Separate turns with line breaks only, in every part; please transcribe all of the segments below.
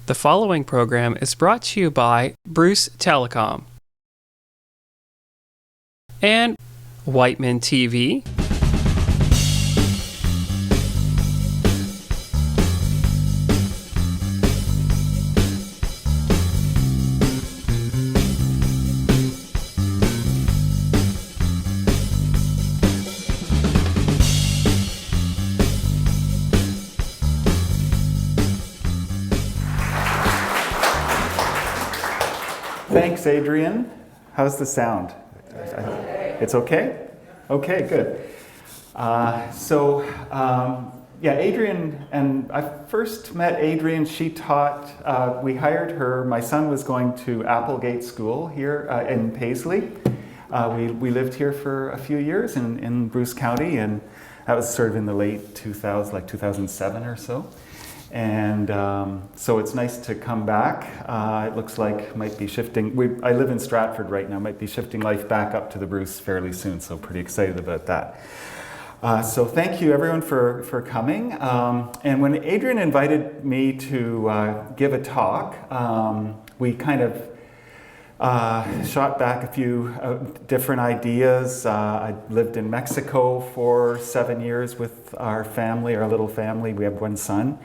The following program is brought to you by Bruce Telecom and Whiteman TV.
Thanks, Adrian. How's the sound? It's okay? Okay, good. Adrian, and I first met Adrian, she taught, we hired her, my son was going to Applegate School here in Paisley. We lived here for a few years in Bruce County, and that was sort of in the late 2000s, like 2007 or so. And so it's nice to come back. It looks like might be shifting. I live in Stratford right now. Might be shifting life back up to the Bruce fairly soon. So pretty excited about that. So thank you everyone for coming. And when Adrian invited me to give a talk, we kind of shot back a few different ideas. I lived in Mexico for 7 years with our family, our little family. We have one son.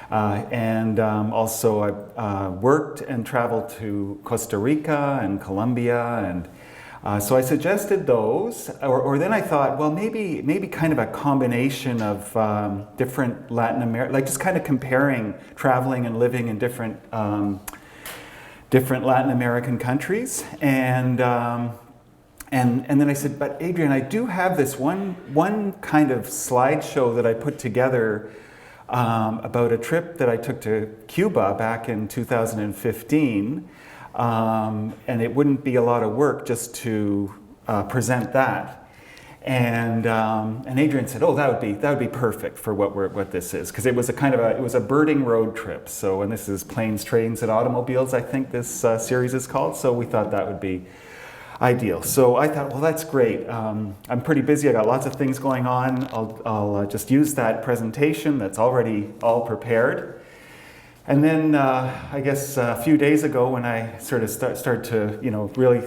Also I worked and traveled to Costa Rica and Colombia, and so I suggested those, or then I thought, well, maybe kind of a combination of different Latin America, like just kind of comparing traveling and living in different Latin American countries, and then I said, but Adrian, I do have this one kind of slideshow that I put together about a trip that I took to Cuba back in 2015, and it wouldn't be a lot of work just to present that. And Adrian said, "Oh, that would be perfect for what this is, because it was a birding road trip. So, and this is Planes, Trains, and Automobiles, I think this series is called. So we thought that would be ideal." So I thought, well, that's great. I'm pretty busy. I got lots of things going on. I'll just use that presentation that's already all prepared. And then I guess a few days ago, when I sort of started to really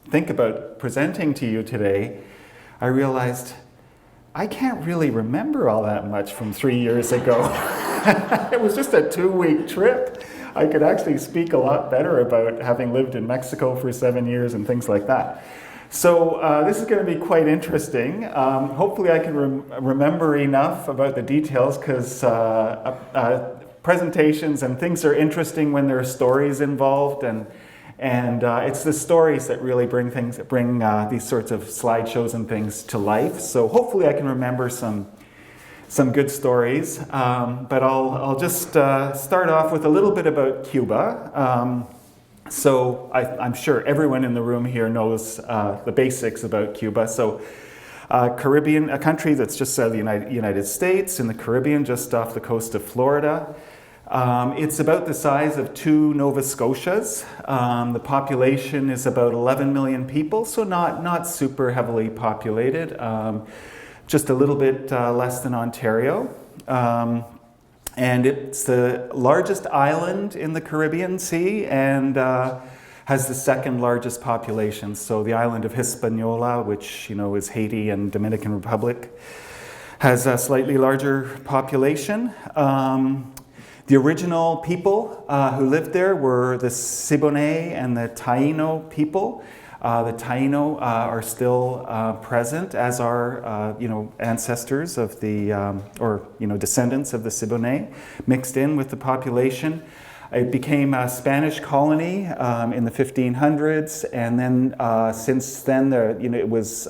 think about presenting to you today, I realized I can't really remember all that much from 3 years ago. It was just a 2-week trip. I could actually speak a lot better about having lived in Mexico for 7 years and things like that. So this is going to be quite interesting. Hopefully I can remember enough about the details, because presentations and things are interesting when there are stories involved, and it's the stories that really bring these sorts of slideshows and things to life. So hopefully I can remember some good stories, but I'll just start off with a little bit about Cuba. So I'm sure everyone in the room here knows the basics about Cuba. So Caribbean, a country that's just out of the United States, in the Caribbean, just off the coast of Florida. It's about the size of 2 Nova Scotias. The population is about 11 million people, so not super heavily populated. Just a little bit less than Ontario. And it's the largest island in the Caribbean Sea, and has the second largest population. So the island of Hispaniola, which is Haiti and Dominican Republic, has a slightly larger population. The original people who lived there were the Siboney and the Taino people. The Taino are still present, as are ancestors of the descendants of the Siboney, mixed in with the population. It became a Spanish colony in the 1500s, and then since then it was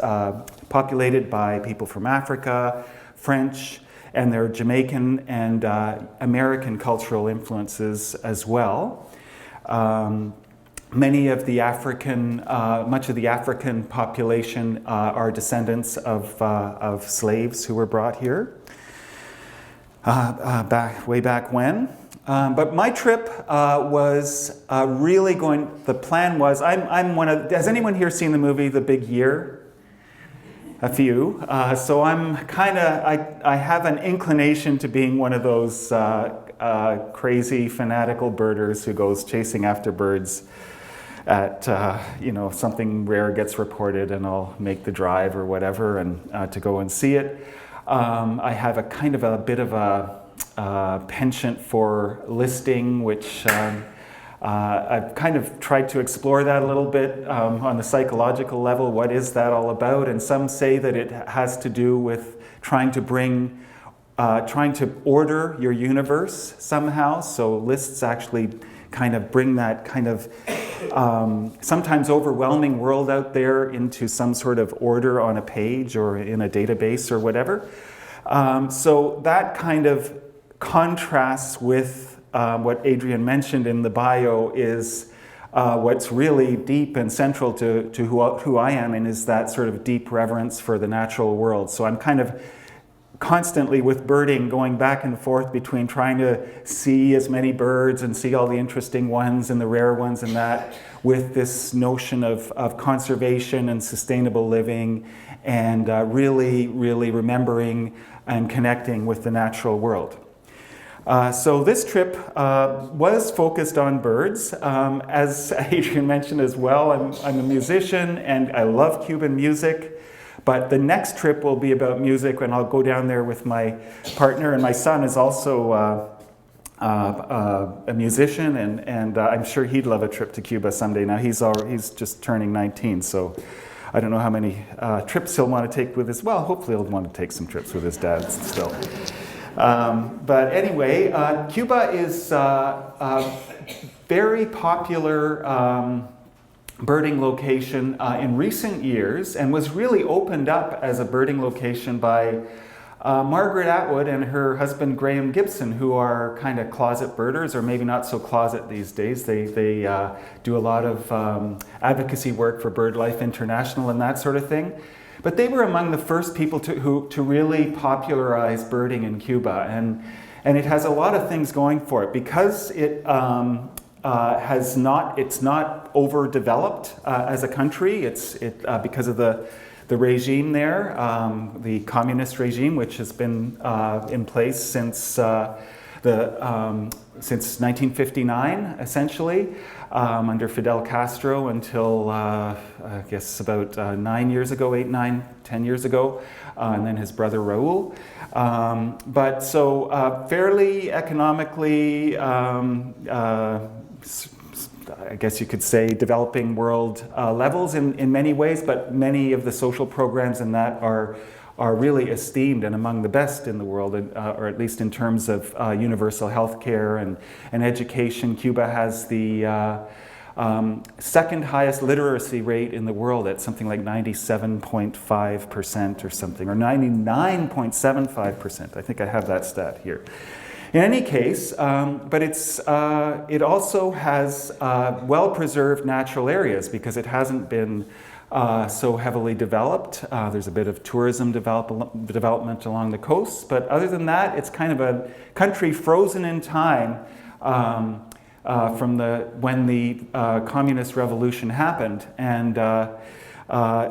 populated by people from Africa, French, and there are Jamaican and American cultural influences as well. Much of the African population are descendants of slaves who were brought here way back when. But my trip was really the plan was, has anyone here seen the movie The Big Year? A few. So I have an inclination to being one of those crazy fanatical birders who goes chasing after birds at something rare gets reported, and I'll make the drive or whatever and to go and see it. I have a kind of a bit of a penchant for listing, which I've kind of tried to explore that a little bit on the psychological level. What is that all about? And some say that it has to do with trying to order your universe somehow. So lists actually kind of bring that kind of sometimes overwhelming world out there into some sort of order on a page or in a database or whatever. So that kind of contrasts with what Adrian mentioned in the bio is what's really deep and central to who I am, and is that sort of deep reverence for the natural world. So I'm kind of constantly with birding going back and forth between trying to see as many birds and see all the interesting ones and the rare ones and that, with this notion of conservation and sustainable living, and really remembering and connecting with the natural world. So this trip was focused on birds. As Adrian mentioned as well, I'm a musician and I love Cuban music. But the next trip will be about music, and I'll go down there with my partner, and my son is also a musician, and I'm sure he'd love a trip to Cuba someday. Now he's just turning 19, so I don't know how many trips he'll want to take with his. Well, hopefully he'll want to take some trips with his dad still. But anyway, Cuba is a very popular birding location in recent years, and was really opened up as a birding location by Margaret Atwood and her husband Graham Gibson, who are kind of closet birders, or maybe not so closet these days. They do a lot of advocacy work for BirdLife International and that sort of thing. But they were among the first people to really popularize birding in Cuba, and it has a lot of things going for it because it it's not overdeveloped as a country. It's because of the regime there, the communist regime, which has been in place since 1959, essentially, under Fidel Castro until I guess about 10 years ago, and then his brother Raul. But so fairly economically, I guess you could say, developing world levels in many ways, but many of the social programs in that are really esteemed and among the best in the world, or at least in terms of universal health care and education. Cuba has the second highest literacy rate in the world at something like 97.5% or something, or 99.75%. I think I have that stat here. In any case, but it also has well-preserved natural areas because it hasn't been so heavily developed. There's a bit of tourism development along the coast, but other than that, it's kind of a country frozen in time from when the communist revolution happened, and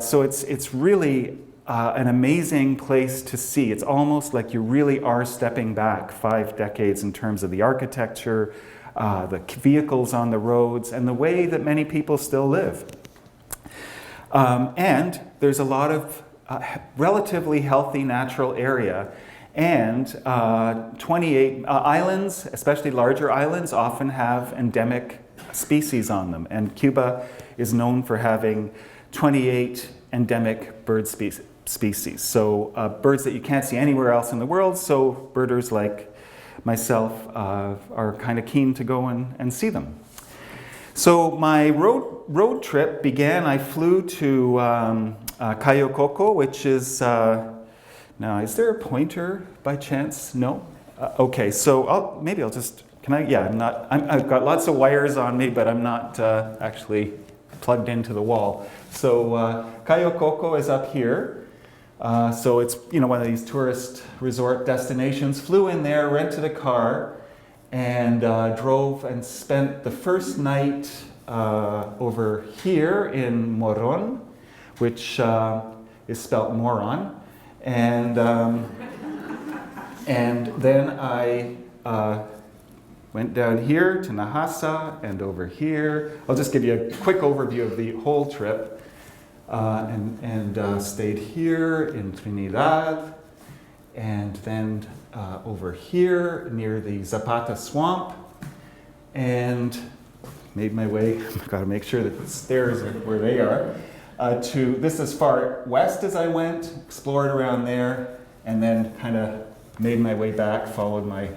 so it's really an amazing place to see. It's almost like you really are stepping back 5 decades in terms of the architecture, the vehicles on the roads, and the way that many people still live. And there's a lot of relatively healthy natural area, and 28 islands, especially larger islands, often have endemic species on them. And Cuba is known for having 28 endemic bird species. So birds that you can't see anywhere else in the world, so birders like myself are kind of keen to go and see them. So my road trip began. I flew to Cayo Coco, which is, now is there a pointer by chance? No? Okay, so I've got lots of wires on me, but I'm not actually plugged into the wall. So Cayo Coco is up here. So it's one of these tourist resort destinations. Flew in there, rented a car, and drove and spent the first night over here in Moron, which is spelt moron, and then I went down here to Nahasa and over here. I'll just give you a quick overview of the whole trip. And stayed here in Trinidad, and then over here near the Zapata swamp, and made my way, I've got to make sure that the stairs are where they are, to this as far west as I went, explored around there, and then kind of made my way back, followed my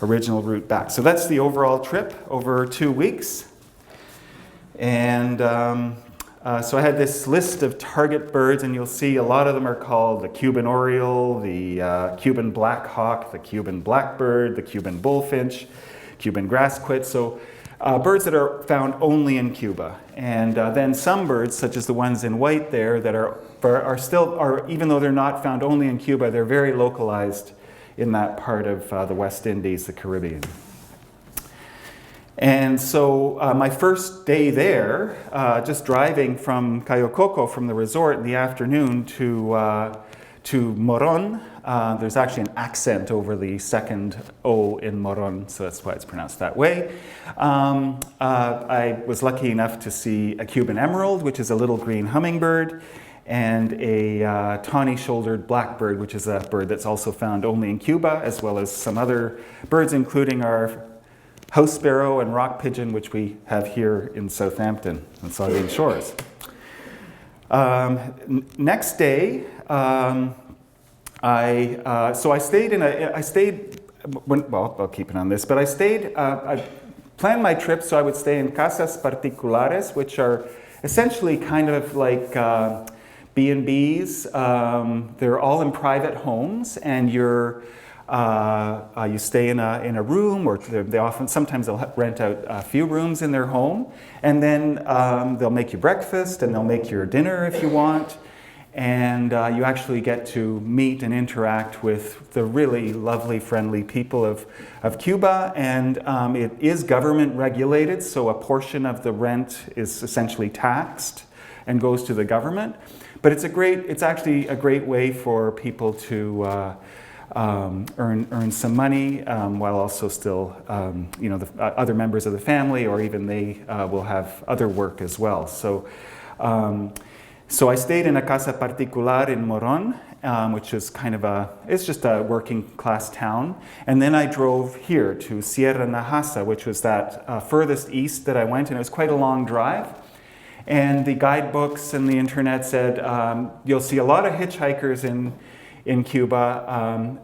original route back. So that's the overall trip over 2 weeks. And so I had this list of target birds, and you'll see a lot of them are called the Cuban oriole, the Cuban black hawk, the Cuban blackbird, the Cuban bullfinch, Cuban grassquit. So birds that are found only in Cuba. And then some birds, such as the ones in white there, that are still, even though they're not found only in Cuba, they're very localized in that part of the West Indies, the Caribbean. And so my first day there, just driving from Cayo Coco, from the resort in the afternoon to Moron. There's actually an accent over the second O in Moron, so that's why it's pronounced that way. I was lucky enough to see a Cuban emerald, which is a little green hummingbird, and a tawny-shouldered blackbird, which is a bird that's also found only in Cuba, as well as some other birds, including our house sparrow and rock pigeon, which we have here in Southampton on Saugeen Shores. Next day, I'll keep it on this, but I planned my trip so I would stay in casas particulares, which are essentially kind of like B&Bs. They're all in private homes, and you stay in a room, or sometimes they'll rent out a few rooms in their home, and then they'll make you breakfast and they'll make your dinner if you want, and you actually get to meet and interact with the really lovely, friendly people of Cuba, and it is government regulated, so a portion of the rent is essentially taxed and goes to the government, but it's actually a great way for people to earn some money while also still, the other members of the family, or even they will have other work as well. So I stayed in a casa particular in Moron, which is it's just a working class town. And then I drove here to Sierra Nahasa, which was that furthest east that I went, and it was quite a long drive. And the guidebooks and the internet said, you'll see a lot of hitchhikers in Cuba.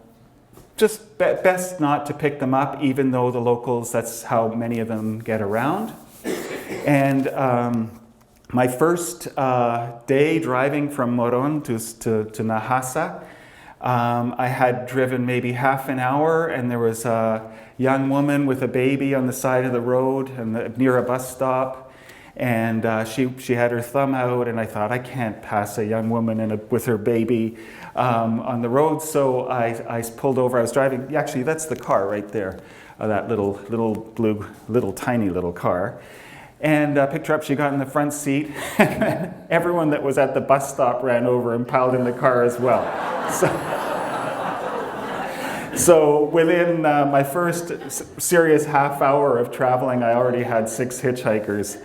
Just best not to pick them up, even though the locals, that's how many of them get around. And my first day driving from Moron to Nahasa, I had driven maybe half an hour, and there was a young woman with a baby on the side of the road and near a bus stop. And she had her thumb out, and I thought, I can't pass a young woman with her baby on the road. So I pulled over. I was driving. Actually, that's the car right there, that little blue, tiny little car. And picked her up. She got in the front seat. Everyone that was at the bus stop ran over and piled in the car as well. So within my first serious half hour of traveling, I already had 6 hitchhikers.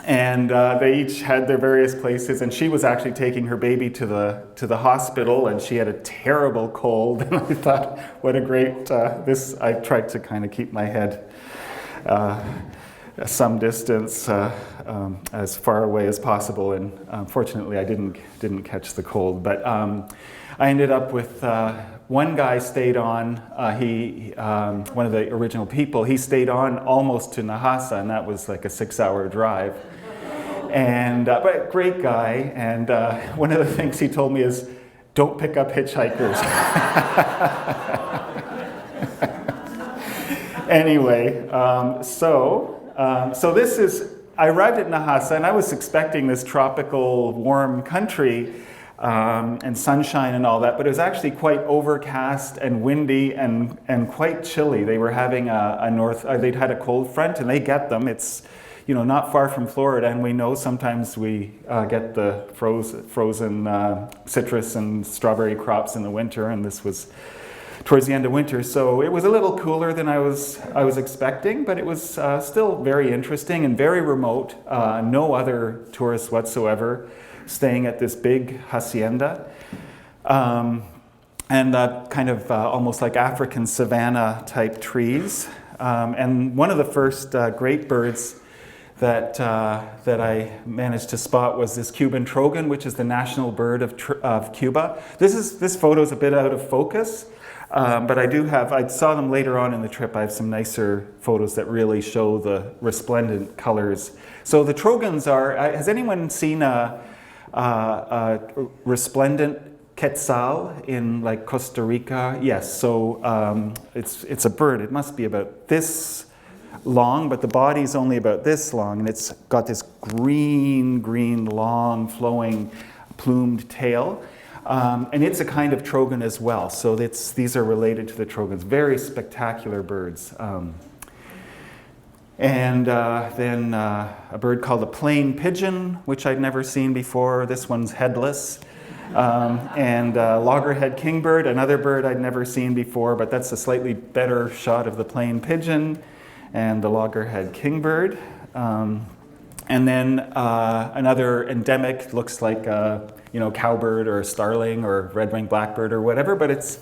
And they each had their various places, and she was actually taking her baby to the hospital, and she had a terrible cold. And I thought, what a great I tried to kind of keep my head some distance as far away as possible, and fortunately I didn't catch the cold. But I ended up with one guy stayed on. One of the original people, he stayed on almost to Nahasa, and that was like a 6-hour drive. And but great guy. And one of the things he told me is, don't pick up hitchhikers. Anyway, so this is. I arrived at Nahasa, and I was expecting this tropical, warm country. And sunshine and all that, but it was actually quite overcast and windy and quite chilly. They were having they'd had a cold front, and they get them. It's, not far from Florida, and we know sometimes we get the frozen citrus and strawberry crops in the winter, and this was towards the end of winter. So it was a little cooler than I was expecting, but it was still very interesting and very remote. No other tourists whatsoever staying at this big hacienda. And kind of almost like African savanna type trees. And one of the first great birds that I managed to spot was this Cuban trogon, which is the national bird of Cuba. This photo is a bit out of focus, but I saw them later on in the trip. I have some nicer photos that really show the resplendent colors. So the trogons has anyone seen a resplendent quetzal in like Costa Rica? Yes, so it's a bird. It must be about this long, but the body's only about this long, and it's got this green, long, flowing, plumed tail. And it's a kind of trogon as well. So these are related to the trogons. Very spectacular birds. And then a bird called a plain pigeon, which I'd never seen before. This one's headless. And loggerhead kingbird, another bird I'd never seen before, but that's a slightly better shot of the plain pigeon and the loggerhead kingbird. And then another endemic, looks like a cowbird or a starling or red-winged blackbird or whatever, but it's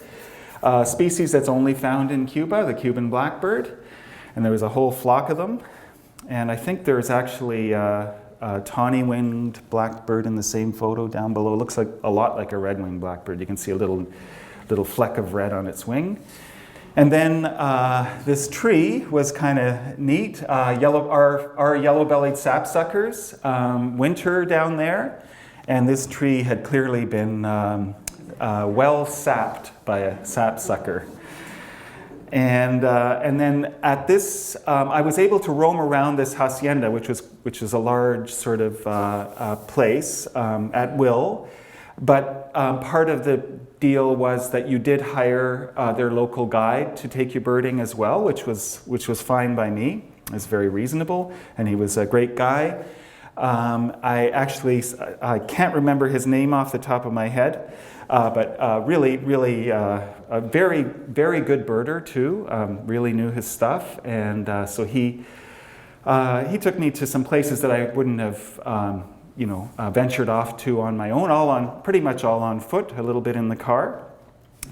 a species that's only found in Cuba, the Cuban blackbird. And there was a whole flock of them. And I think there's actually a tawny-winged blackbird in the same photo down below. It looks like a lot like a red-winged blackbird. You can see a little fleck of red on its wing. And then this tree was kind of neat. Our yellow-bellied sapsuckers winter down there. And this tree had clearly been well sapped by a sapsucker. And then at this, I was able to roam around this hacienda, which is a large sort of place at will. But part of the deal was that you did hire their local guide to take you birding as well, which was fine by me. It was very reasonable, and he was a great guy. I can't remember his name off the top of my head, but really a very, very good birder too. Really knew his stuff, and so he took me to some places that I wouldn't have ventured off to on my own, pretty much all on foot, a little bit in the car.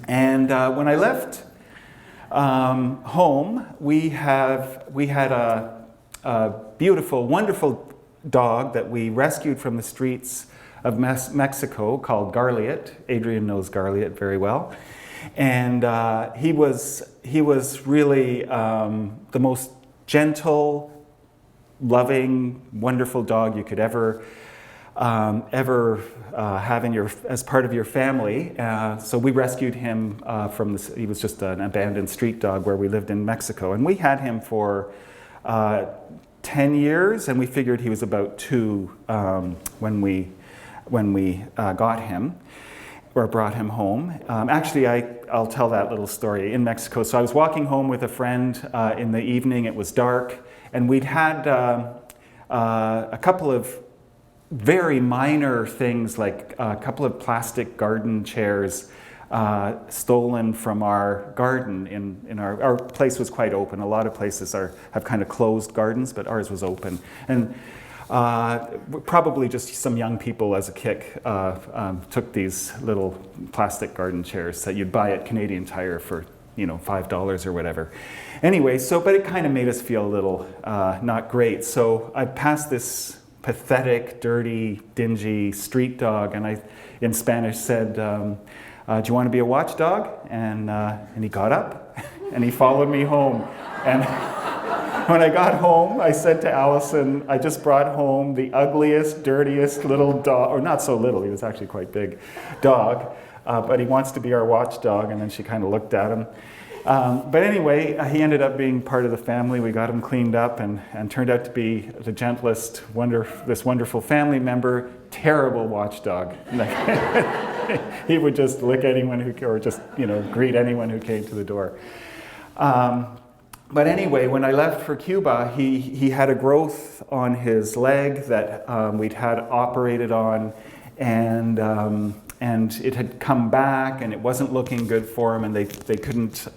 And when I left home, we had a beautiful, wonderful dog that we rescued from the streets of Mexico called Garliot. Adrian knows Garliot very well. And he was really the most gentle, loving, wonderful dog you could ever have as part of your family. So we rescued him from this. He was just an abandoned street dog where we lived in Mexico, and we had him for 10 years, and we figured he was about 2 when we got him or brought him home. Actually, I'll tell that little story in Mexico. So I was walking home with a friend in the evening. It was dark, and we'd had a couple of very minor things, like a couple of plastic garden chairs stolen from our garden. In our place was quite open. A lot of places have kind of closed gardens, but ours was open. And probably just some young people as a kick took these little plastic garden chairs that you'd buy at Canadian Tire for $5 or whatever. Anyway, but it kind of made us feel a little not great. So I passed this pathetic, dirty, dingy street dog, and I, in Spanish, said, "Do you want to be a watchdog?" And he got up, and he followed me home. And when I got home, I said to Allison, "I just brought home the ugliest, dirtiest little dog," or not so little, he was actually quite big, dog, but he wants to be our watchdog. And then she kind of looked at him. But anyway, he ended up being part of the family. We got him cleaned up and turned out to be the gentlest, this wonderful family member. Terrible watchdog. He would just lick anyone or just greet anyone who came to the door. But anyway, when I left for Cuba, he had a growth on his leg that we'd had operated on, and and it had come back, and it wasn't looking good for him, and they couldn't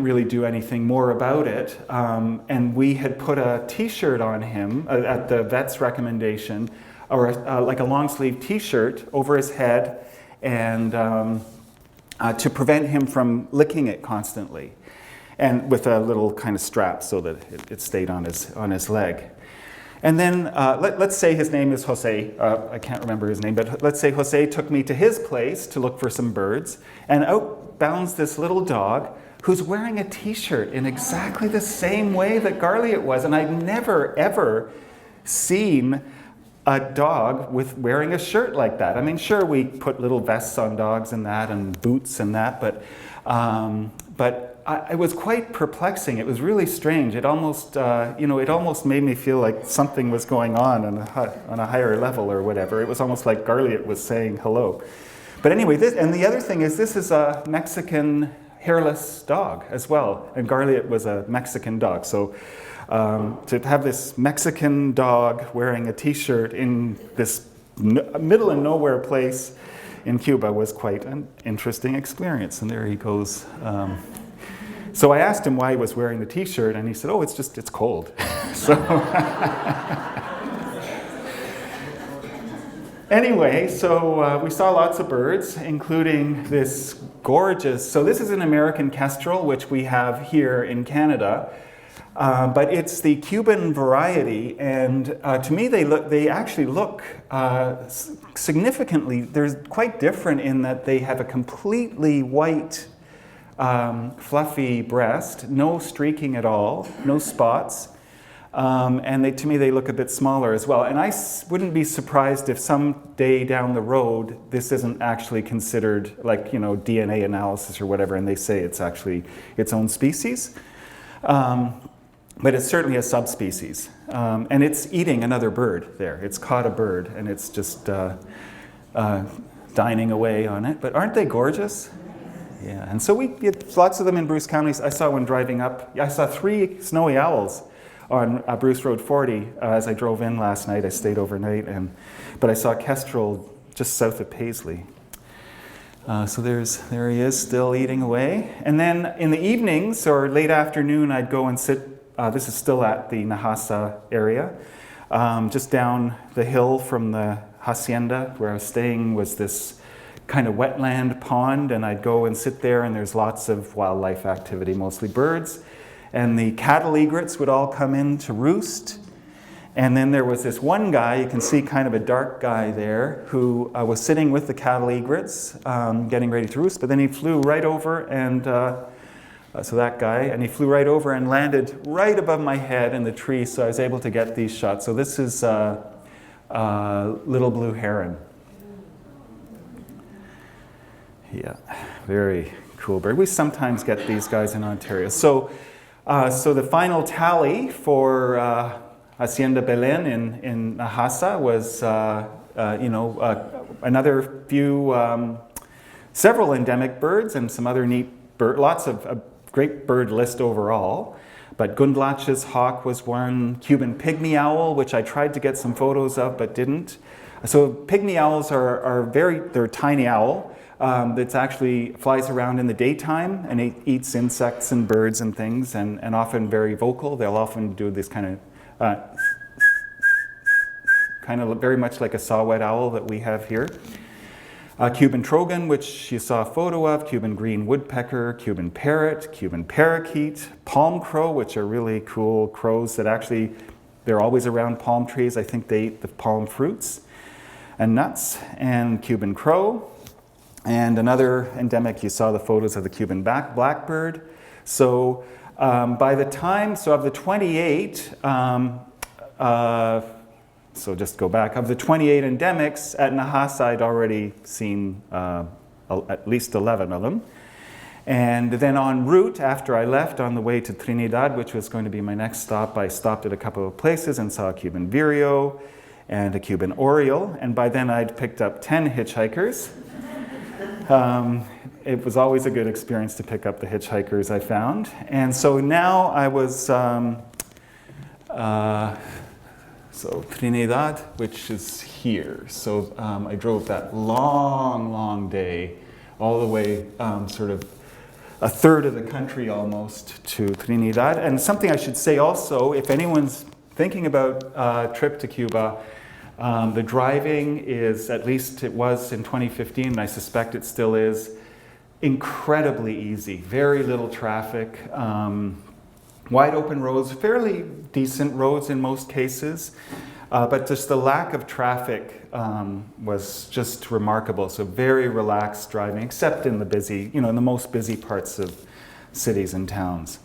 really do anything more about it. And we had put a T-shirt on him at the vet's recommendation, or like a long sleeve T-shirt over his head, and to prevent him from licking it constantly, and with a little kind of strap so that it stayed on his leg. And then let's say his name is Jose. I can't remember his name, but let's say Jose took me to his place to look for some birds, and out bounds this little dog who's wearing a T-shirt in exactly the same way that Garliot was. And I'd never, ever seen a dog wearing a shirt like that. I mean, sure, we put little vests on dogs and that, and boots and that, but it was quite perplexing. It was really strange. It almost, it almost made me feel like something was going on a higher level or whatever. It was almost like Garliot was saying hello. But anyway, and the other thing is, this is a Mexican hairless dog as well, and Garliot was a Mexican dog. So to have this Mexican dog wearing a T-shirt in this middle of nowhere place in Cuba was quite an interesting experience. And there he goes. So I asked him why he was wearing the T-shirt, and he said, "Oh, it's cold." So anyway, so we saw lots of birds, including this gorgeous. So this is an American kestrel, which we have here in Canada, but it's the Cuban variety, and to me they actually look significantly. They're quite different in that they have a completely white, fluffy breast, no streaking at all, no spots, and to me they look a bit smaller as well. And I wouldn't be surprised if someday down the road this isn't actually considered like, DNA analysis or whatever, and they say it's actually its own species. But it's certainly a subspecies, and it's eating another bird there. It's caught a bird, and it's just dining away on it. But aren't they gorgeous? Yeah, and so we get lots of them in Bruce County. I saw one driving up. I saw 3 snowy owls on Bruce Road 40 as I drove in last night. I stayed overnight, but I saw a kestrel just south of Paisley. So there he is, still eating away. And then in the evenings or late afternoon, I'd go and sit. This is still at the Nahasa area. Just down the hill from the hacienda where I was staying was this kind of wetland pond, and I'd go and sit there, and there's lots of wildlife activity, mostly birds. And the cattle egrets would all come in to roost. And then there was this one guy, you can see kind of a dark guy there, who was sitting with the cattle egrets, getting ready to roost, but then he flew right over, and so that guy, and he flew right over and landed right above my head in the tree, so I was able to get these shots. So this is little blue heron. Yeah, very cool bird. We sometimes get these guys in Ontario. So the final tally for Hacienda Belen in Nahasa was, another few, several endemic birds and some other neat birds, lots of a great bird list overall. But Gundlach's hawk was one, Cuban pygmy owl, which I tried to get some photos of but didn't. So pygmy owls they're a tiny owl that actually flies around in the daytime and eats insects and birds and things, and often very vocal. They'll often do this kind of very much like a saw-whet owl that we have here. Cuban trogon, which you saw a photo of, Cuban green woodpecker, Cuban parrot, Cuban parakeet, palm crow, which are really cool crows that actually, they're always around palm trees. I think they eat the palm fruits and nuts, and Cuban crow. And another endemic, you saw the photos of the Cuban blackbird. So by the time, of the 28, so just go back, of the 28 endemics at Nahasa, I'd already seen at least 11 of them. And then en route, after I left on the way to Trinidad, which was going to be my next stop, I stopped at a couple of places and saw a Cuban vireo and a Cuban oriole. And by then I'd picked up 10 hitchhikers. It was always a good experience to pick up the hitchhikers I found. And so now I was So Trinidad, which is here. So I drove that long day, all the way sort of a third of the country almost to Trinidad. And something I should say also, if anyone's thinking about a trip to Cuba, the driving is, at least it was in 2015, and I suspect it still is, incredibly easy. Very little traffic, wide open roads, fairly decent roads in most cases, but just the lack of traffic was just remarkable. So very relaxed driving, except in the busy, in the most busy parts of cities and towns.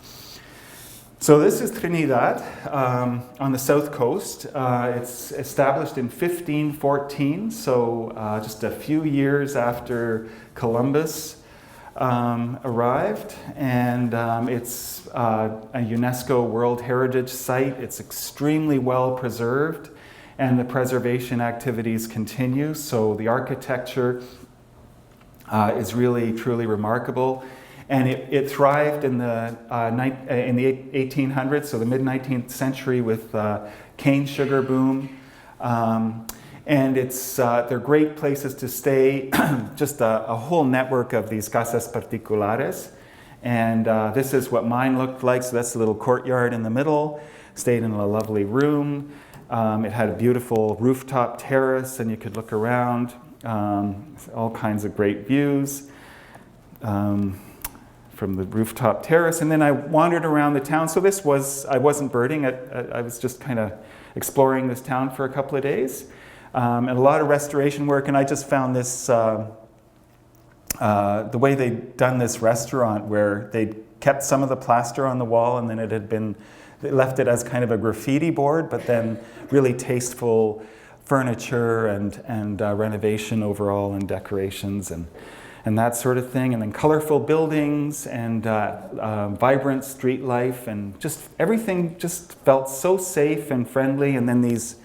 So this is Trinidad on the south coast. It's established in 1514, so just a few years after Columbus arrived, and it's a UNESCO World Heritage Site. It's extremely well preserved, and the preservation activities continue. So the architecture is really, truly remarkable. And it thrived in the 1800s, so the mid-19th century, with cane sugar boom. And they're great places to stay, just a whole network of these casas particulares. And this is what mine looked like. So that's the little courtyard in the middle. Stayed in a lovely room. It had a beautiful rooftop terrace, and you could look around. All kinds of great views from the rooftop terrace. And then I wandered around the town. So I wasn't birding. I was just kind of exploring this town for a couple of days. And a lot of restoration work. And I just found this, the way they'd done this restaurant, where they'd kept some of the plaster on the wall, and then they left it as kind of a graffiti board, but then really tasteful furniture and renovation overall, and decorations and that sort of thing, and then colorful buildings and vibrant street life, and just everything just felt so safe and friendly. And then these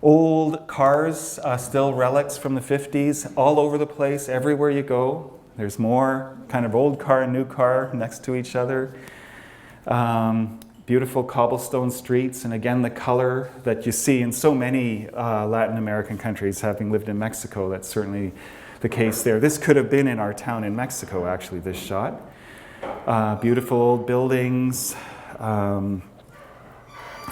old cars, still relics from the 50s, all over the place, everywhere you go. There's more kind of old car and new car next to each other. Beautiful cobblestone streets, and again, the color that you see in so many Latin American countries. Having lived in Mexico, that's certainly the case there. This could have been in our town in Mexico, actually, this shot. Beautiful old buildings, the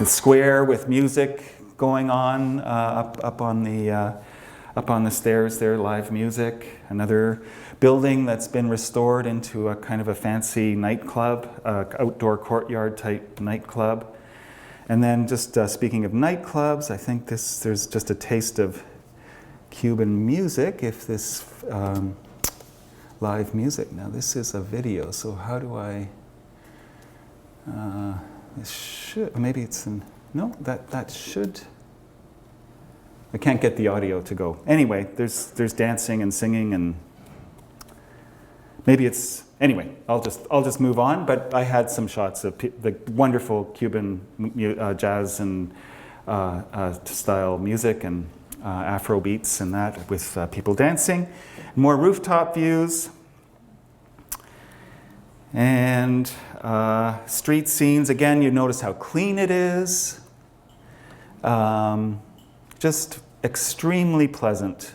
square with music going on up on the stairs there, live music. Another building that's been restored into a kind of a fancy nightclub, outdoor courtyard type nightclub. And then just speaking of nightclubs, I think there's just a taste of Cuban music, if this live music. Now this is a video, so how do I, this should, maybe it's no, that should, I can't get the audio to go. Anyway, there's dancing and singing, and maybe it's, anyway, I'll just move on, but I had some shots of the wonderful Cuban jazz and style music, and Afro beats and that, with people dancing. More rooftop views, and street scenes. Again, you notice how clean it is. Just extremely pleasant.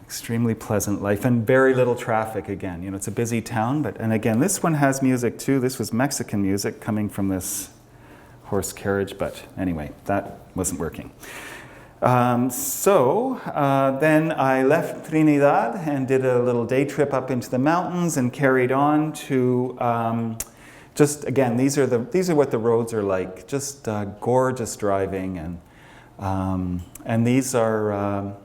Extremely pleasant life, and very little traffic again. It's a busy town, and again, this one has music too. This was Mexican music coming from this horse carriage, but anyway, that wasn't working. So then I left Trinidad and did a little day trip up into the mountains, and carried on to just, again, these are what the roads are like. Just gorgeous driving, and these are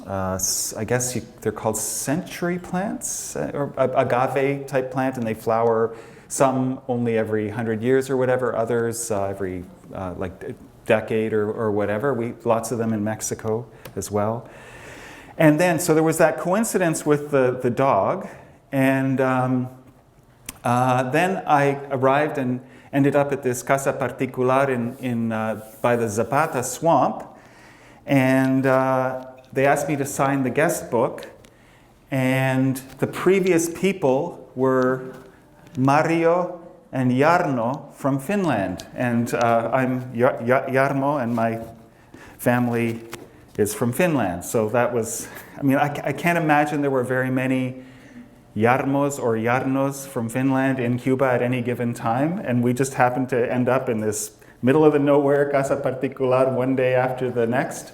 I guess they're called century plants, or agave type plant, and they flower. Some only every 100 years or whatever, others every like decade or whatever. Lots of them in Mexico as well. And then, so there was that coincidence with the dog, and then I arrived and ended up at this casa particular by the Zapata swamp, and they asked me to sign the guest book, and the previous people were Mario and Jarno from Finland. And I'm Jarmo, and my family is from Finland. So that was, I mean, I can't imagine there were very many Jarmos or Jarnos from Finland in Cuba at any given time. And we just happened to end up in this middle of the nowhere casa particular one day after the next.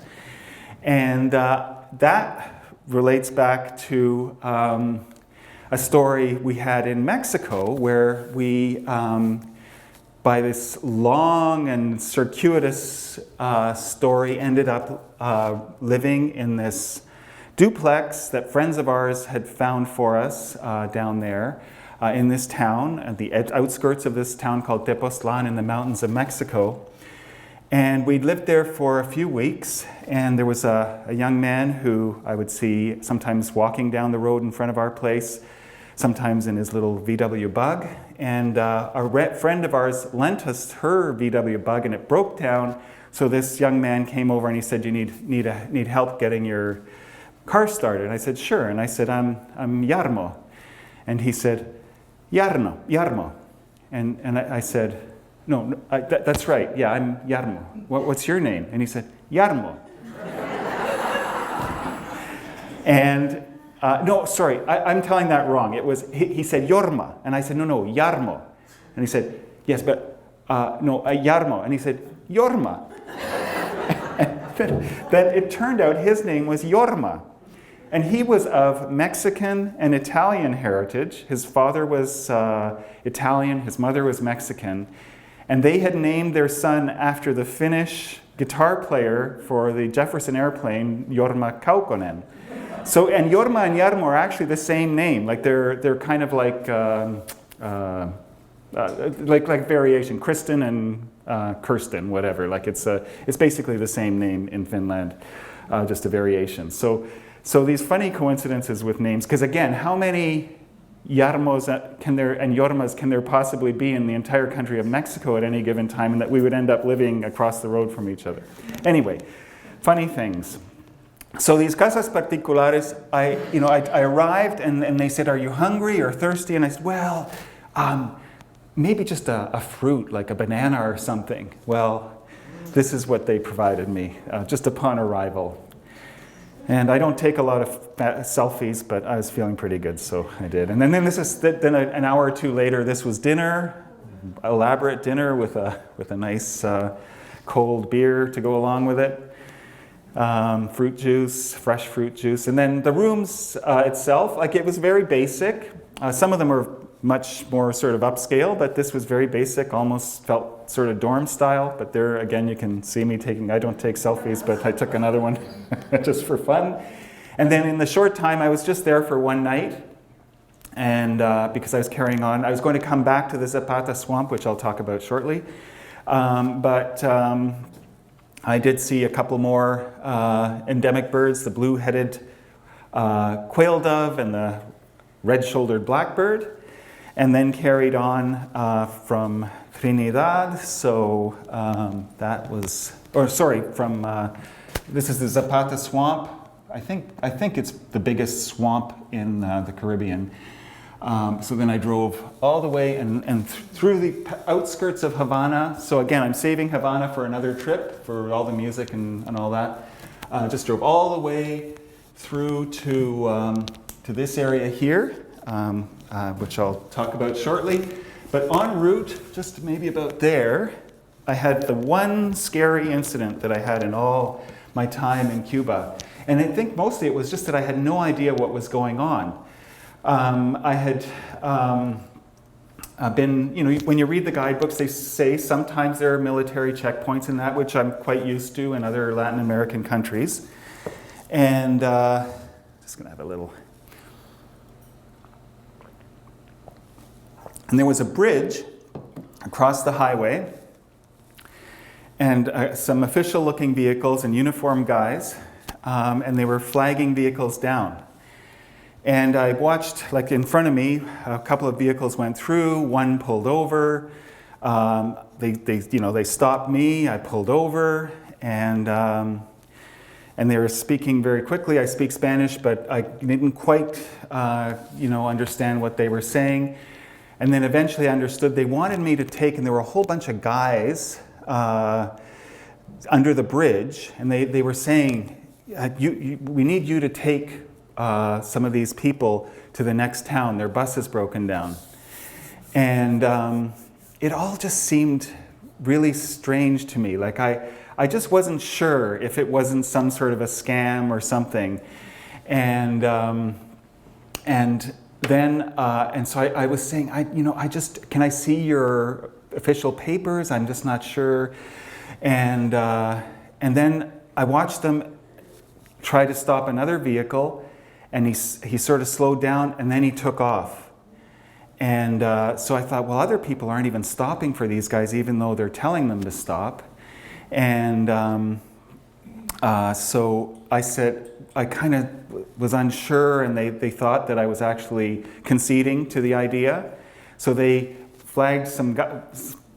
And that relates back to a story we had in Mexico where we, by this long and circuitous story, ended up living in this duplex that friends of ours had found for us down there in this town, at the outskirts of this town called Tepoztlan in the mountains of Mexico. And we'd lived there for a few weeks, and there was a young man who I would see sometimes walking down the road in front of our place, sometimes in his little VW Bug. And a friend of ours lent us her VW Bug, and it broke down. So this young man came over and he said, "You need help getting your car started?" And I said, "Sure." And I said, I'm Jarmo. And he said, Jarmo. And I said, "No, that's right. Yeah, I'm Jarmo. What's your name?" And he said, "Jarmo." And no, sorry, I'm telling that wrong. It was, he said Jorma. And I said, no, Jarmo. And he said, "Yes, but no, Jarmo." And he said, "Jorma." Then it turned out his name was Jorma. And he was of Mexican and Italian heritage. His father was Italian, his mother was Mexican. And they had named their son after the Finnish guitar player for the Jefferson Airplane, Jorma Kaukonen. So, and Jorma and Jarmo are actually the same name. Like they're kind of like variation, Kristen and Kirsten, whatever. Like it's basically the same name in Finland, just a variation. So these funny coincidences with names, because again, how many Jarmos and Jormas can there possibly be in the entire country of Mexico at any given time, and that we would end up living across the road from each other? Anyway, funny things. So these casas particulares, I arrived and they said, "Are you hungry or thirsty?" And I said, "Well, maybe just a fruit, like a banana or something." Well, this is what they provided me just upon arrival. And I don't take a lot of selfies, but I was feeling pretty good, so I did. And then an hour or two later, this was dinner, elaborate dinner with a nice cold beer to go along with it. Fruit juice, fresh fruit juice. And then the rooms itself, like it was very basic. Some of them were much more sort of upscale, but this was very basic, almost felt sort of dorm style. But there, again, you can see me I don't take selfies, but I took another one just for fun. And then in the short time, I was just there for one night. And because I was carrying on, I was going to come back to the Zapata swamp, which I'll talk about shortly. But I did see a couple more endemic birds, the blue-headed quail dove and the red-shouldered blackbird, and then carried on from Trinidad. So this is the Zapata swamp. I think it's the biggest swamp in the Caribbean. So then I drove all the way and through the outskirts of Havana. So again, I'm saving Havana for another trip for all the music and all that. Just drove all the way through to this area here, which I'll talk about shortly. But en route, just maybe about there, I had the one scary incident that I had in all my time in Cuba. And I think mostly it was just that I had no idea what was going on. I had been, when you read the guidebooks, they say sometimes there are military checkpoints in that, which I'm quite used to in other Latin American countries. And just going to have a little. And there was a bridge across the highway, and some official-looking vehicles and uniformed guys, and they were flagging vehicles down. And I watched, like in front of me, a couple of vehicles went through. One pulled over. They stopped me. I pulled over, and they were speaking very quickly. I speak Spanish, but I didn't quite, understand what they were saying. And then eventually I understood they wanted me to take, and there were a whole bunch of guys under the bridge, and they were saying, we need you to take some of these people to the next town. Their bus is broken down. And it all just seemed really strange to me. Like I just wasn't sure if it wasn't some sort of a scam or something. And so I was saying, can I see your official papers? I'm just not sure. And then I watched them try to stop another vehicle, and he sort of slowed down, and then he took off. And so I thought, well, other people aren't even stopping for these guys, even though they're telling them to stop. And so I said, I kind of was unsure, and they thought that I was actually conceding to the idea. So they flagged some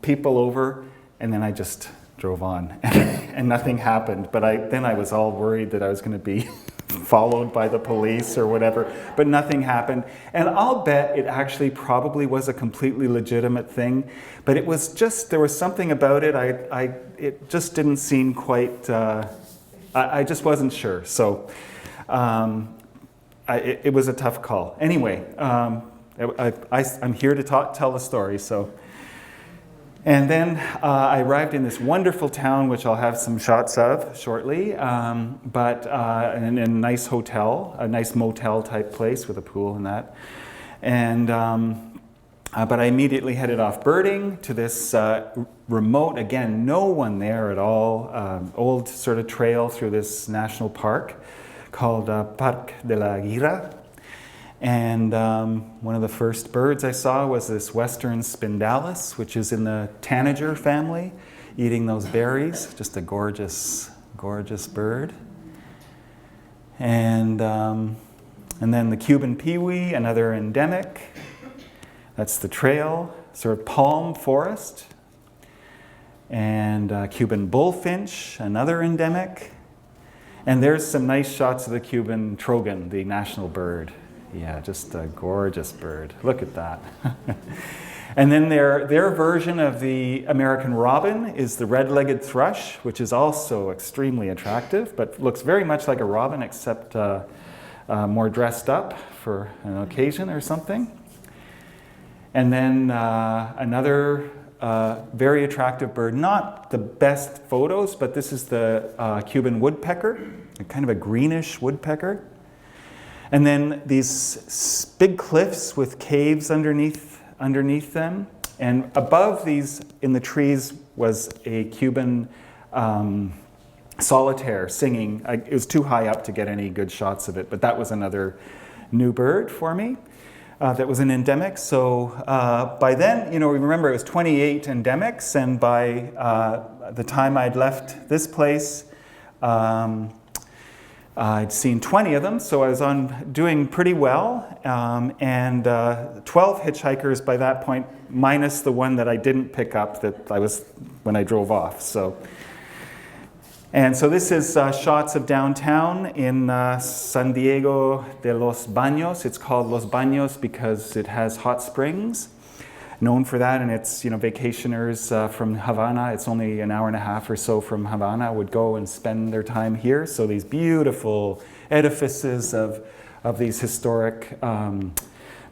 people over, and then I just drove on, and nothing happened. But then I was all worried that I was going to be followed by the police or whatever, but nothing happened. And I'll bet it actually probably was a completely legitimate thing, but it was just, there was something about it, it just didn't seem quite, I just wasn't sure. So it was a tough call. Anyway, I'm here to tell the story, so. And then I arrived in this wonderful town, which I'll have some shots of shortly, but in a nice hotel, a nice motel type place with a pool and that. And but I immediately headed off birding to this remote, again, no one there at all, old sort of trail through this national park called Parque de la Gira. And one of the first birds I saw was this western spindalis, which is in the tanager family, eating those berries. Just a gorgeous, gorgeous bird. And then the Cuban peewee, another endemic. That's the trail, sort of palm forest. And Cuban bullfinch, another endemic. And there's some nice shots of the Cuban trogon, the national bird. Yeah, just a gorgeous bird. Look at that. And then their version of the American robin is the red-legged thrush, which is also extremely attractive, but looks very much like a robin, except more dressed up for an occasion or something. And then another very attractive bird, not the best photos, but this is the Cuban woodpecker, kind of a greenish woodpecker. And then these big cliffs with caves underneath them. And above these, in the trees, was a Cuban solitaire singing. It was too high up to get any good shots of it, but that was another new bird for me. That was an endemic. So by then, remember it was 28 endemics, and by the time I'd left this place, I'd seen 20 of them, so I was doing pretty well, and 12 hitchhikers by that point, minus the one that I didn't pick up when I drove off. So this is shots of downtown in San Diego de los Baños. It's called Los Baños because it has hot springs, known for that, and it's, vacationers from Havana, it's only an hour and a half or so from Havana, would go and spend their time here. So these beautiful edifices of these historic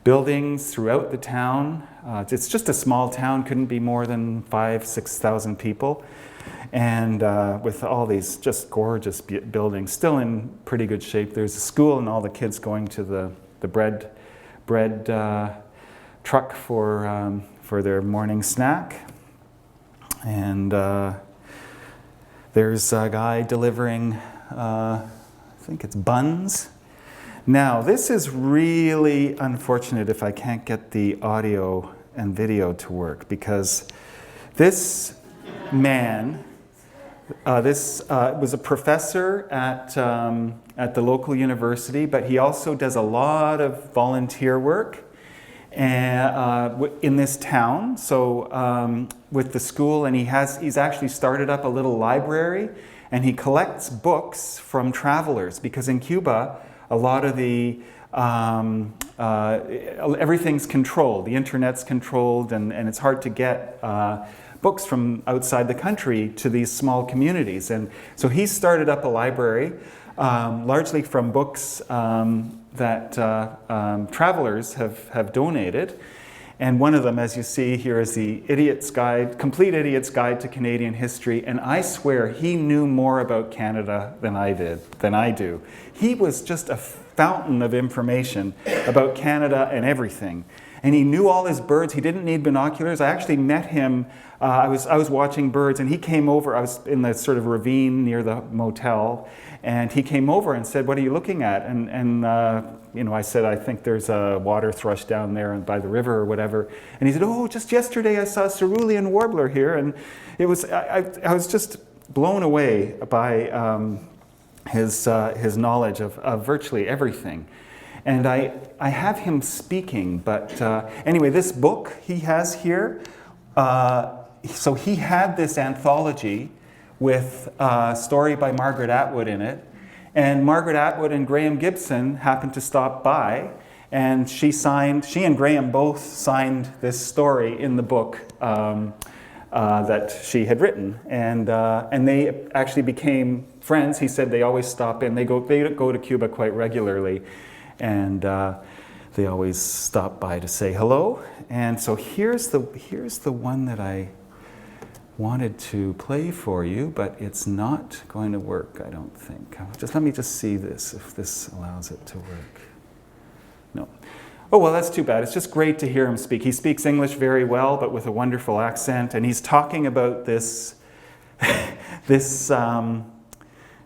buildings throughout the town. It's just a small town, couldn't be more than 5,000-6,000 people. And with all these just gorgeous buildings, still in pretty good shape. There's a school and all the kids going to the bread truck for their morning snack. And there's a guy delivering, I think it's buns. Now, this is really unfortunate if I can't get the audio and video to work, because this man, was a professor at the local university, but he also does a lot of volunteer work in this town. So with the school, and he's actually started up a little library, and he collects books from travelers, because in Cuba, a lot of the everything's controlled. The internet's controlled, and it's hard to get books from outside the country to these small communities. And so he started up a library, largely from books that travelers have donated. And one of them, as you see here, is the Complete Idiot's Guide to Canadian History. And I swear he knew more about Canada than I do. He was just a fountain of information about Canada and everything. And he knew all his birds. He didn't need binoculars. I actually met him. I was watching birds, and he came over. I was in the sort of ravine near the motel, and he came over and said, "What are you looking at?" And I said, "I think there's a water thrush down there by the river or whatever." And he said, "Oh, just yesterday I saw a cerulean warbler here," and it was I was just blown away by his knowledge of virtually everything. And I have him speaking, but anyway, this book he has here, so he had this anthology with a story by Margaret Atwood in it, and Margaret Atwood and Graham Gibson happened to stop by, and she and Graham both signed this story in the book that she had written, and they actually became friends. He said they always stop in. They go to Cuba quite regularly. And they always stop by to say hello. And so here's the one that I wanted to play for you, but it's not going to work, I don't think. Let me just see this, if this allows it to work. No. Oh, well, that's too bad. It's just great to hear him speak. He speaks English very well, but with a wonderful accent. And he's talking about this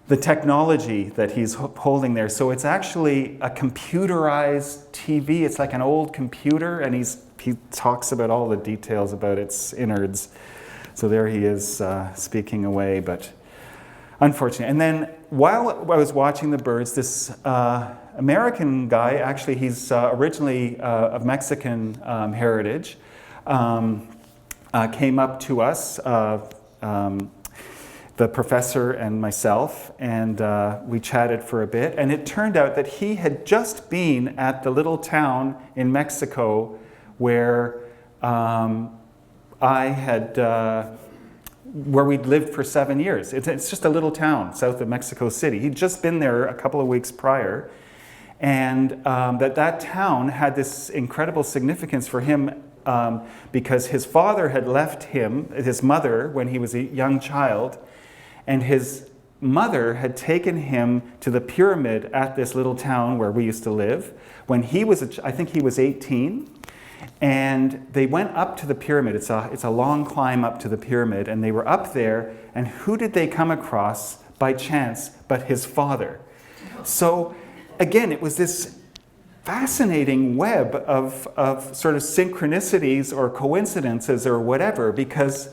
the technology that he's holding there. So it's actually a computerized TV. It's like an old computer, and he talks about all the details about its innards. So there he is speaking away, but unfortunately. And then while I was watching the birds, this American guy, actually he's originally of Mexican heritage, came up to us, the professor and myself, and we chatted for a bit. And it turned out that he had just been at the little town in Mexico where where we'd lived for 7 years. It's just a little town south of Mexico City. He'd just been there a couple of weeks prior, and that town had this incredible significance for him because his father had left his mother, when he was a young child. And his mother had taken him to the pyramid at this little town where we used to live when I think he was 18. And they went up to the pyramid. It's a long climb up to the pyramid. And they were up there. And who did they come across by chance but his father? So again, it was this fascinating web of sort of synchronicities or coincidences or whatever, because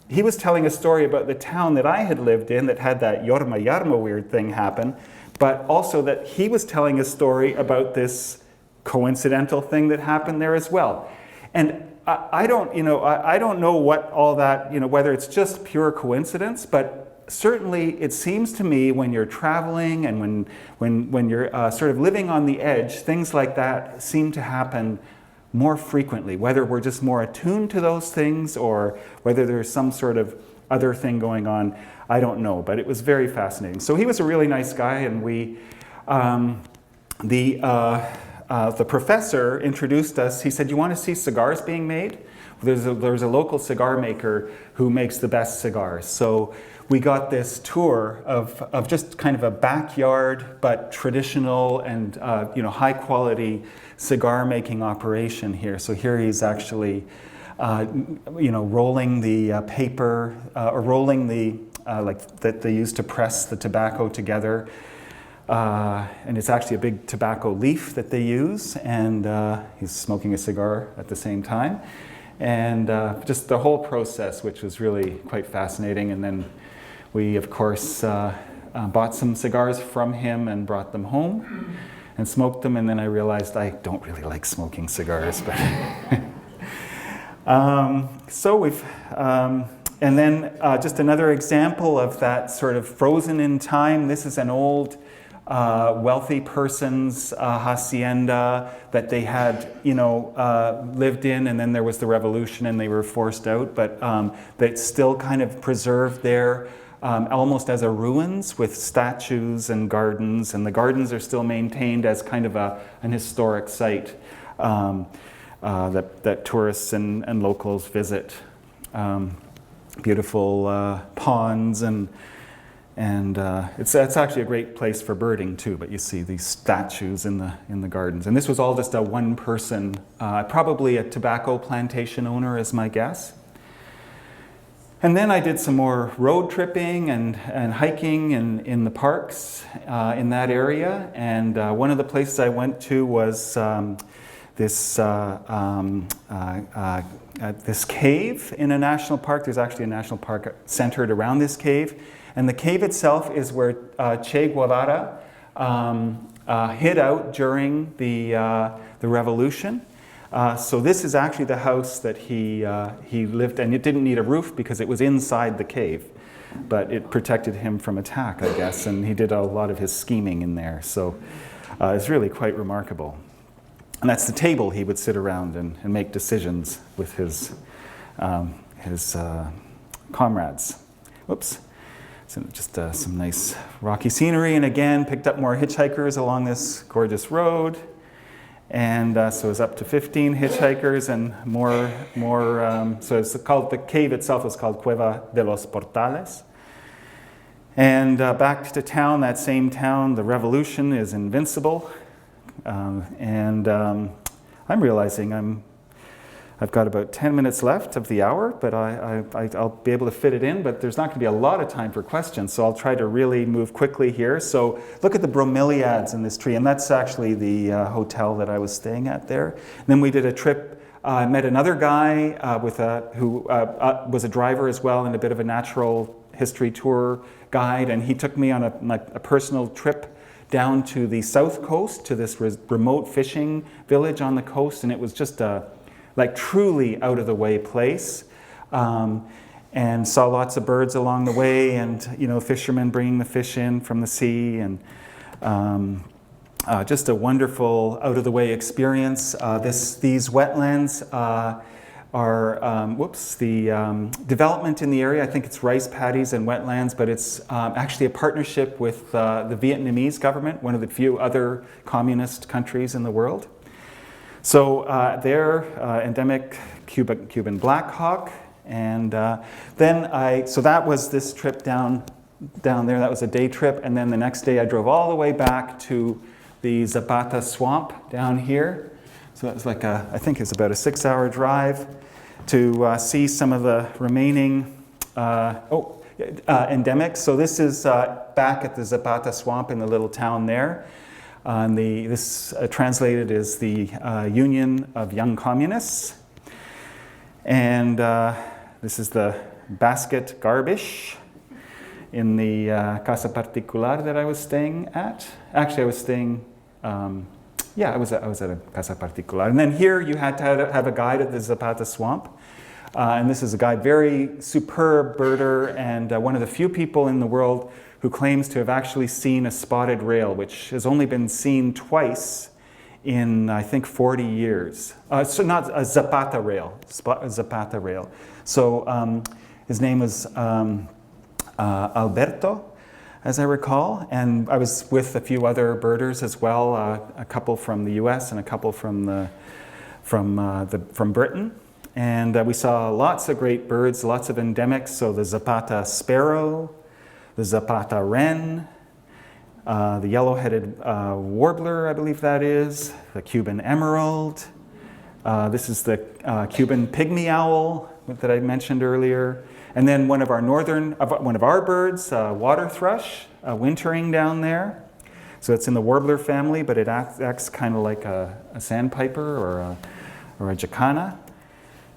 he was telling a story about the town that I had lived in that had that Yorma weird thing happen, but also that he was telling a story about this coincidental thing that happened there as well. And I don't know what all that, whether it's just pure coincidence, but certainly it seems to me when you're traveling and when you're sort of living on the edge, things like that seem to happen more frequently, whether we're just more attuned to those things or whether there's some sort of other thing going on, I don't know, but it was very fascinating. So he was a really nice guy, and the professor introduced us. He said, "You want to see cigars being made? There's a local cigar maker who makes the best cigars." So we got this tour of just kind of a backyard but traditional and high quality cigar making operation here. So here he's actually rolling the paper or rolling the that they use to press the tobacco together. And it's actually a big tobacco leaf that they use, and he's smoking a cigar at the same time. And just the whole process, which was really quite fascinating. And then we, of course, bought some cigars from him and brought them home and smoked them. And then I realized I don't really like smoking cigars. But so we've... and then just another example of that sort of frozen in time. This is an old wealthy person's hacienda that they had, lived in, and then there was the revolution and they were forced out, but that's still kind of preserved there, almost as a ruins with statues and the gardens are still maintained as kind of an historic site that tourists and locals visit. Beautiful ponds and it's actually a great place for birding too. But you see these statues in the gardens, and this was all just a one person, probably a tobacco plantation owner, is my guess. And then I did some more road tripping and hiking in the parks in that area. And one of the places I went to was this cave in a national park. There's actually a national park centered around this cave. And the cave itself is where Che Guevara hid out during the revolution. So this is actually the house that he lived in. It didn't need a roof because it was inside the cave. But it protected him from attack, I guess. And he did a lot of his scheming in there. So it's really quite remarkable. And that's the table he would sit around and make decisions with his comrades. Whoops. So just some nice rocky scenery. And again, picked up more hitchhikers along this gorgeous road. And so it's up to 15 hitchhikers and more. So it's called, the cave itself is called Cueva de los Portales. And back to town, that same town, the revolution is invincible. And I'm realizing I've got about 10 minutes left of the hour, but I'll be able to fit it in, but there's not going to be a lot of time for questions, so I'll try to really move quickly here. So look at the bromeliads in this tree, and that's actually the hotel that I was staying at there. And then we did a trip. I met another guy who was a driver as well and a bit of a natural history tour guide, and he took me on a personal trip down to the south coast, to this remote fishing village on the coast, and it was just a truly out of the way place, and saw lots of birds along the way, and fishermen bringing the fish in from the sea, and just a wonderful out of the way experience. These wetlands are the development in the area. I think it's rice paddies and wetlands, but it's actually a partnership with the Vietnamese government, one of the few other communist countries in the world. So they're endemic Cuban black hawk, and so that was this trip down there. That was a day trip, and then the next day I drove all the way back to the Zapata swamp down here. So that was I think it's about a 6-hour drive to see some of the remaining endemics. So this is back at the Zapata swamp in the little town there. This translated is the Union of Young Communists. And this is the basket garbage in the Casa Particular that I was staying at. Actually, I was staying, I was at a Casa Particular. And then here you had to have a guide at the Zapata swamp. And this is a guide, very superb birder, and one of the few people in the world who claims to have actually seen a spotted rail, which has only been seen twice in, I think, 40 years. So not a Zapata rail, Zapata rail. So his name was Alberto, as I recall, and I was with a few other birders as well, a couple from the U.S. and a couple from Britain. And we saw lots of great birds, lots of endemics, so the Zapata sparrow, the Zapata wren, the yellow-headed warbler, I believe that is, the Cuban emerald. This is the Cuban pygmy owl that I mentioned earlier. And then one of our birds, water thrush, wintering down there. So it's in the warbler family, but it acts kind of like a sandpiper or a jacana.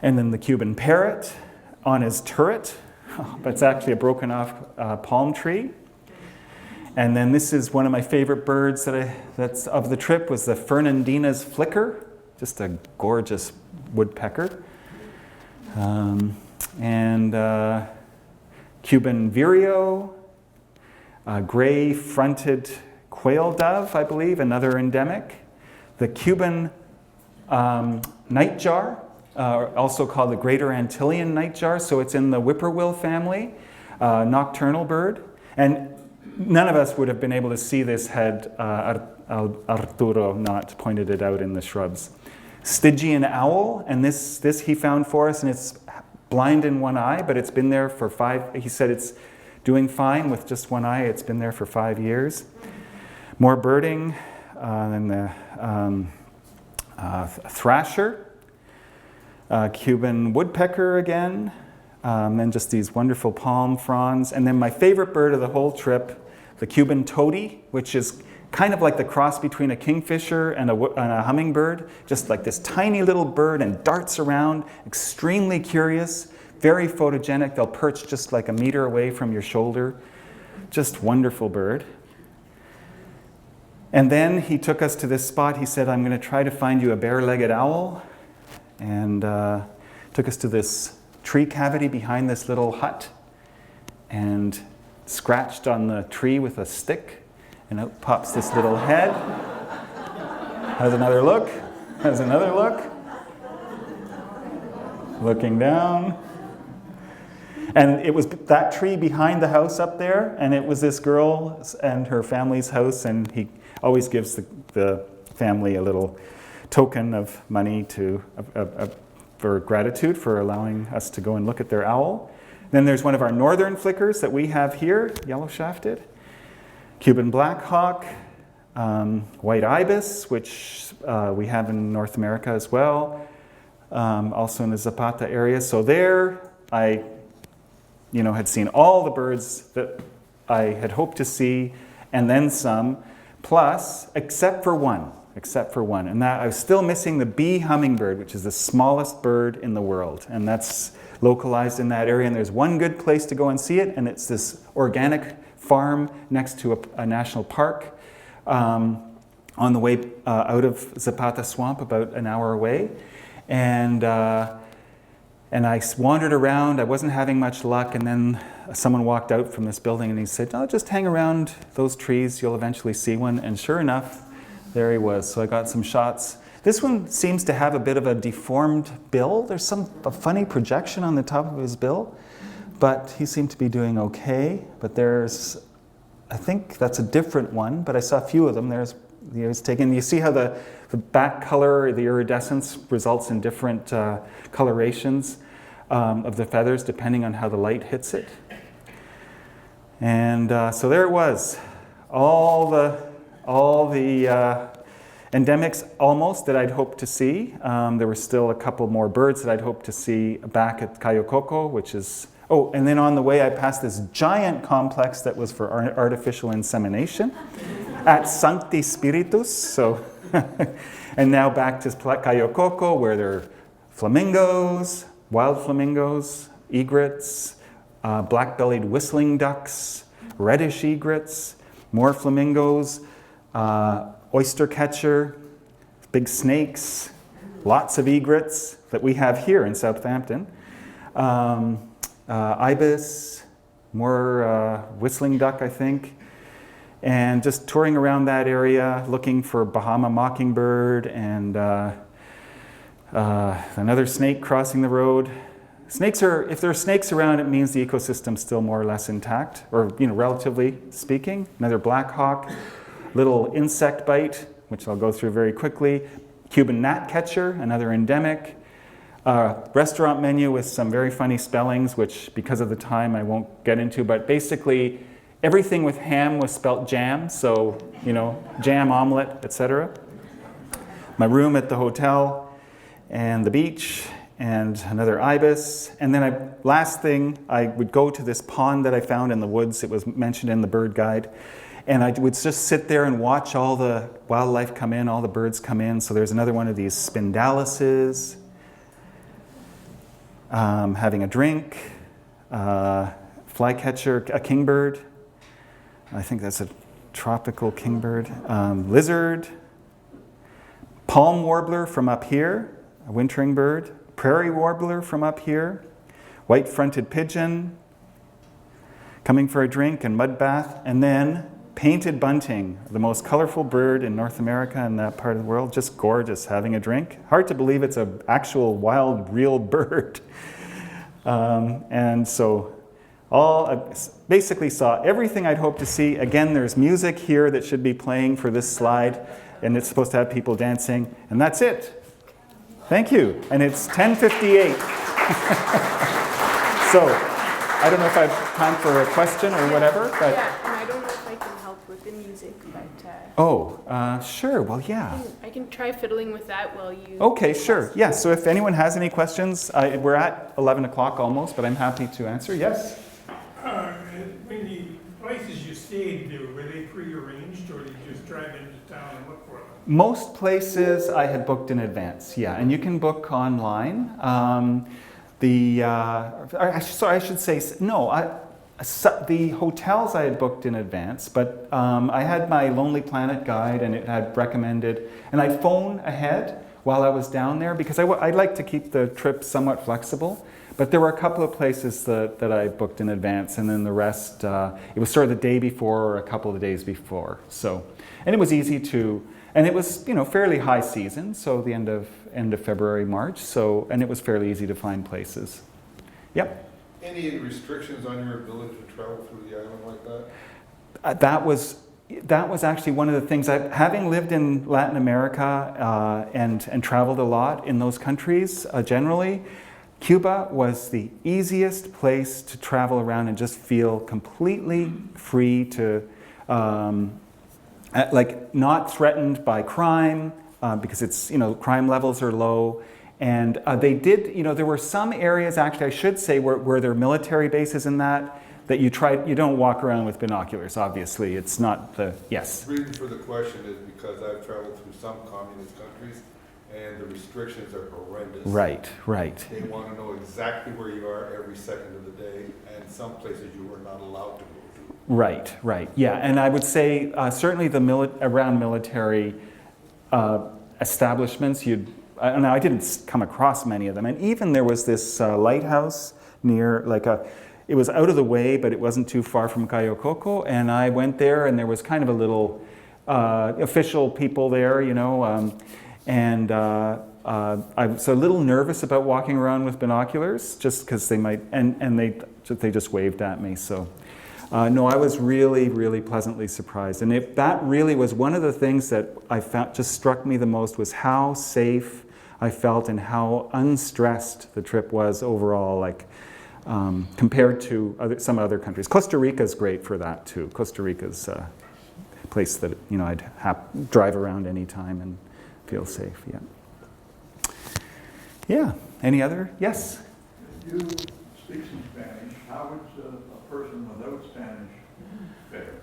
And then the Cuban parrot on his turret. But it's actually a broken off palm tree. And then this is one of my favorite birds that's of the trip was the Fernandina's flicker, just a gorgeous woodpecker. And Cuban vireo, gray-fronted quail dove, I believe, another endemic. The Cuban nightjar, also called the Greater Antillean nightjar, so it's in the whippoorwill family, nocturnal bird. And none of us would have been able to see this had Arturo not pointed it out in the shrubs. Stygian owl, and this he found for us, and it's blind in one eye, but it's been there for he said it's doing fine with just one eye. It's been there for 5 years. More birding, and the thrasher, Cuban woodpecker again, and just these wonderful palm fronds. And then my favorite bird of the whole trip, the Cuban tody, which is kind of like the cross between a kingfisher and a hummingbird, just like this tiny little bird and darts around, extremely curious, very photogenic. They'll perch just like a meter away from your shoulder. Just wonderful bird. And then he took us to this spot. He said, I'm going to try to find you a bare-legged owl. And took us to this tree cavity behind this little hut and scratched on the tree with a stick. And out pops this little head. Has another look. Has another look. Looking down. And it was that tree behind the house up there, and it was this girl and her family's house, and he always gives the family a little token of money for gratitude for allowing us to go and look at their owl. Then there's one of our northern flickers that we have here, yellow-shafted. Cuban blackhawk, white ibis, which we have in North America as well, also in the Zapata area. So there I had seen all the birds that I had hoped to see, and then some, plus, except for one. And that I was still missing the bee hummingbird, which is the smallest bird in the world. And that's localized in that area. And there's one good place to go and see it, and it's this organic farm next to a national park on the way out of Zapata Swamp, about an hour away. And I wandered around. I wasn't having much luck. And then someone walked out from this building and he said, "Oh, just hang around those trees. You'll eventually see one." And sure enough, there he was. So I got some shots. This one seems to have a bit of a deformed bill. There's a funny projection on the top of his bill. But he seemed to be doing okay. But I think that's a different one. But I saw a few of them. There's taken. You see how the back color, the iridescence, results in different colorations of the feathers depending on how the light hits it. And so there it was, all the endemics almost that I'd hoped to see. There were still a couple more birds that I'd hoped to see back at Cayo Coco, which is. Oh, and then on the way I passed this giant complex that was for artificial insemination at Sancti Spiritus. So, and now back to Cayo Coco, where there are flamingos, wild flamingos, egrets, black-bellied whistling ducks, reddish egrets, more flamingos, oyster catcher, big snakes, lots of egrets that we have here in Southampton. Ibis, more whistling duck, I think, and just touring around that area, looking for Bahama mockingbird and another snake crossing the road. If there are snakes around, it means the ecosystem's still more or less intact, or relatively speaking. Another black hawk, little insect bite, which I'll go through very quickly. Cuban gnatcatcher, another endemic. Restaurant menu with some very funny spellings, which because of the time I won't get into, but basically everything with ham was spelt jam, so, jam omelet, etc. My room at the hotel and the beach and another ibis. And then last thing, I would go to this pond that I found in the woods. It was mentioned in the bird guide. And I would just sit there and watch all the wildlife come in, all the birds come in. So there's another one of these spindalices. Having a drink, flycatcher, a kingbird. I think that's a tropical kingbird. Lizard, palm warbler from up here, a wintering bird. Prairie warbler from up here. White-fronted pigeon, coming for a drink and mud bath. And then painted bunting, the most colorful bird in North America and that part of the world. Just gorgeous, having a drink. Hard to believe it's an actual wild, real bird. And so basically saw everything I'd hoped to see. Again, there's music here that should be playing for this slide, and it's supposed to have people dancing, and that's it. Thank you. And it's 10:58. So I don't know if I have time for a question or whatever, but...
Yeah, and I don't know if I can help with the music, but...
Sure. Well, yeah.
I can try fiddling with that while you...
Okay, sure. Yeah, so if anyone has any questions, we're at 11 o'clock almost, but I'm happy to answer. Yes?
When the places you stayed, were they pre-arranged, or did you just drive into town and look for them?
Most places I had booked in advance, yeah, and you can book online. I should say, no, the hotels I had booked in advance, but I had my Lonely Planet guide, and it had recommended, and I'd phone ahead while I was down there, because I'd like to keep the trip somewhat flexible. But there were a couple of places that I booked in advance, and then the rest, it was sort of the day before or a couple of days before. So, and it was easy to, and it was, fairly high season, so the end of February, March. So, and it was fairly easy to find places. Yep.
Any restrictions on your ability to travel through the island like that?
That was actually one of the things. Having lived in Latin America and traveled a lot in those countries generally, Cuba was the easiest place to travel around and just feel completely free to, not threatened by crime, because it's, crime levels are low. And they did, there were some areas, actually, I should say, where there are military bases in that you don't walk around with binoculars, obviously. It's not yes.
The reason for the question is because I've traveled through some communist countries, and the restrictions are horrendous.
Right.
They want to know exactly where you are every second of the day, and some places you are not allowed to go to.
Right. Yeah, and I would say certainly around military establishments, now I didn't come across many of them, and even there was this lighthouse near, it was out of the way, but it wasn't too far from Cayo Coco, and I went there, and there was kind of a little official people there, and I was a little nervous about walking around with binoculars, just because they might, and they just waved at me. So, no, I was really, really pleasantly surprised. And that really was one of the things that I found just struck me the most, was how safe I felt and how unstressed the trip was overall, compared to some other countries. Costa Rica's great for that too. Costa Rica's a place that I'd drive around anytime and feel safe. Yeah. Any other? Yes.
You speak some Spanish. How would a person without Spanish fare?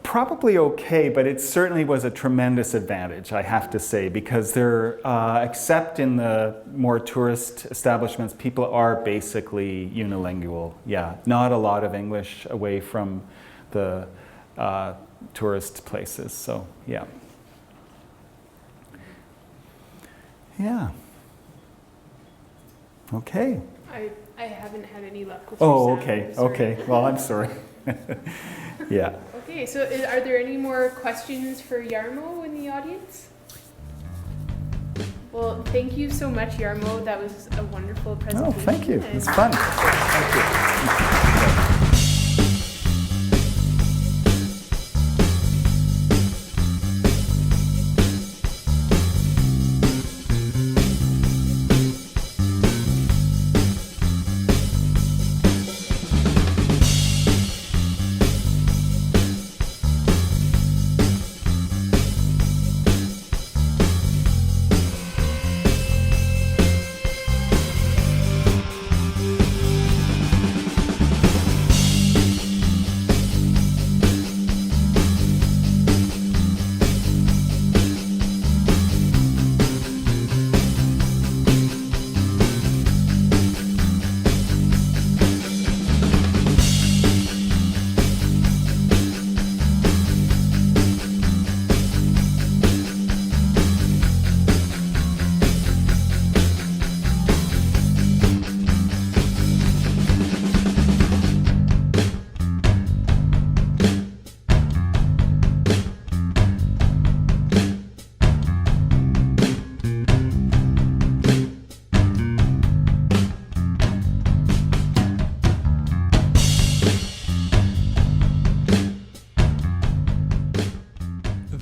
Probably okay, but it certainly was a tremendous advantage, I have to say, because except in the more tourist establishments, people are basically unilingual. Yeah, not a lot of English away from the tourist places. So, yeah. Yeah. Okay.
I haven't had any luck with
Oh,
your sound, sorry.
okay. Well, I'm sorry. Yeah.
Okay, so are there any more questions for Jarmo in the audience? Well, thank you so much, Jarmo. That was a wonderful presentation.
Oh, thank you. It's fun. Thank you.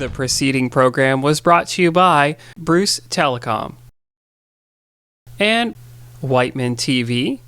The preceding program was brought to you by Bruce Telecom and Whiteman TV,